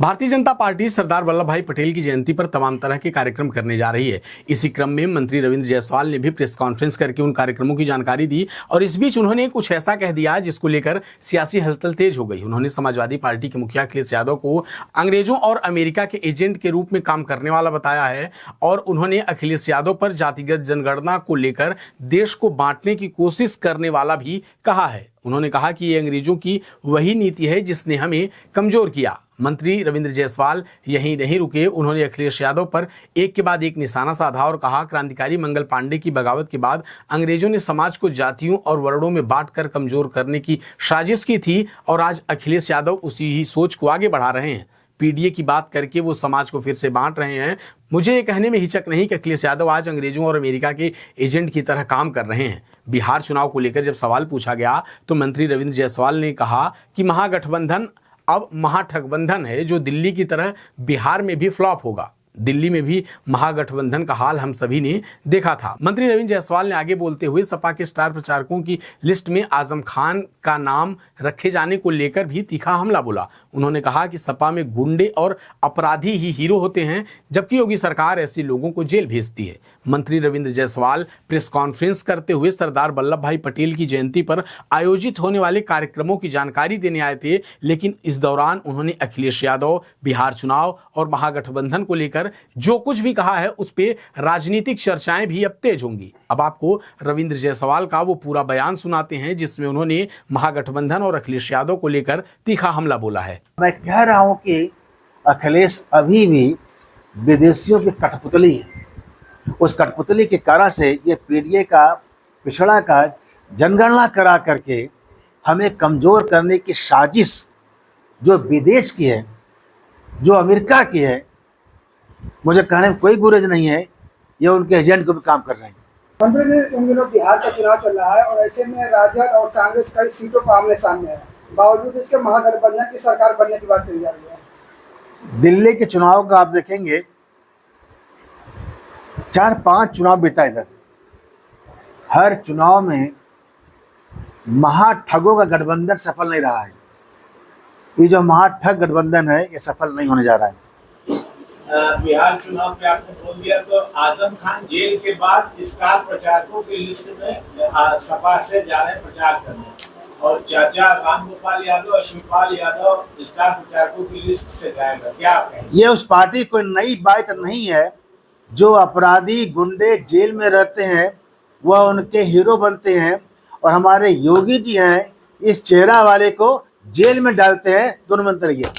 Bharatiya Janata party Sardar Vallabh भाई पटेल की जयंती पर तमाम तरह के कार्यक्रम करने जा रही है। इसी क्रम में मंत्री रविंद्र जायसवाल ने भी प्रेस कॉन्फ्रेंस करके उन कार्यक्रमों की जानकारी दी और इस बीच उन्होंने कुछ ऐसा कह दिया जिसको लेकर सियासी हलचल तेज हो गई। उन्होंने समाजवादी पार्टी के मुखिया अखिलेश यादव को अंग्रेजों और अमेरिका के एजेंट के रूप में काम करने वाला बताया है और उन्होंने अखिलेश यादव पर जातिगत जनगणना को लेकर देश को बांटने की कोशिश करने वाला भी कहा है। उन्होंने कहा कि ये अंग्रेजों की वही नीति है जिसने हमें कमजोर किया। मंत्री रविंद्र जायसवाल यहीं नहीं रुके, उन्होंने अखिलेश यादव पर एक के बाद एक निशाना साधा और कहा, क्रांतिकारी मंगल पांडे की बगावत के बाद अंग्रेजों ने समाज को जातियों और वर्णों में बांटकर कमजोर करने की साजिश की थी और आज अखिलेश यादव उसी ही सोच को आगे बढ़ा रहे हैं। पीडीए की बात करके वो समाज को फिर से बांट रहे हैं। मुझे ये कहने में हिचक नहीं कि अखिलेश यादव आज अंग्रेजों और अमेरिका के एजेंट की तरह काम कर रहे हैं। बिहार चुनाव को लेकर जब सवाल पूछा गया तो मंत्री रविंद्र जायसवाल ने कहा कि महागठबंधन अब महाठगबंधन है, जो दिल्ली की तरह बिहार में भी फ्लॉप होगा। दिल्ली में भी महागठबंधन का हाल हम सभी ने देखा था। मंत्री रविंद्र जायसवाल ने आगे बोलते हुए सपा के स्टार प्रचारकों की लिस्ट में आजम खान का नाम रखे जाने को लेकर भी तीखा हमला बोला। उन्होंने कहा कि सपा में गुंडे और अपराधी ही हीरो होते हैं, जबकि योगी सरकार ऐसे लोगों को जेल भेजती है। मंत्री रविंद्र जायसवाल प्रेस कॉन्फ्रेंस करते हुए सरदार वल्लभ भाई पटेल की जयंती पर आयोजित होने वाले कार्यक्रमों की जानकारी देने आए थे, लेकिन इस दौरान उन्होंने अखिलेश यादव, बिहार चुनाव और महागठबंधन को लेकर जो कुछ भी कहा है उस पे राजनीतिक चर्चाएं भी अब तेज होंगी। अब आपको रविंद्र जायसवाल का वो पूरा बयान सुनाते हैं जिसमें उन्होंने महागठबंधन और अखिलेश यादव को लेकर तीखा हमला बोला है। मैं कह रहा हूं कि अखिलेश अभी भी विदेशियों की कठपुतली है। उस कठपुतली के कारण से ये पीडीए का पिछड़ा का जनगणना करा करके हमें कमजोर करने की साजिश जो विदेश की है, जो अमेरिका की है, मुझे कहने में कोई गुरेज नहीं है। ये उनके एजेंट को भी काम कर रहे हैं। मंत्री जी, इन दिनों बिहार का चुनाव चल रहा है और ऐसे में राजद और कांग्रेस कई सीटों पर आमने सामने है, बावजूद इसके महागठबंधन की सरकार बनने की बात कही जा रही है। दिल्ली के चुनाव का आप देखेंगे, 4-5 चुनाव बीता इधर, हर चुनाव में महाठगों का गठबंधन सफल नहीं रहा है। ये जो महाठग गठबंधन है ये सफल नहीं होने जा रहा है। बिहार चुनाव पे आपने बोल दिया तो आजम खान जेल के बाद स्टार प्रचारकों की लिस्ट में सपा से जा रहे हैं प्रचार करने और चाचा रामगोपाल यादव और शिवपाल यादव स्टार प्रचारकों की लिस्ट से जाएगा। क्या आप कहेंगे? ये उस पार्टी कोई नई बात नहीं है। जो अपराधी गुंडे जेल में रहते हैं वह उनके हीरो बनते हैं और हमारे योगी जी हैं इस चेहरा वाले को जेल में डालते हैं। दोनों में अंतर ये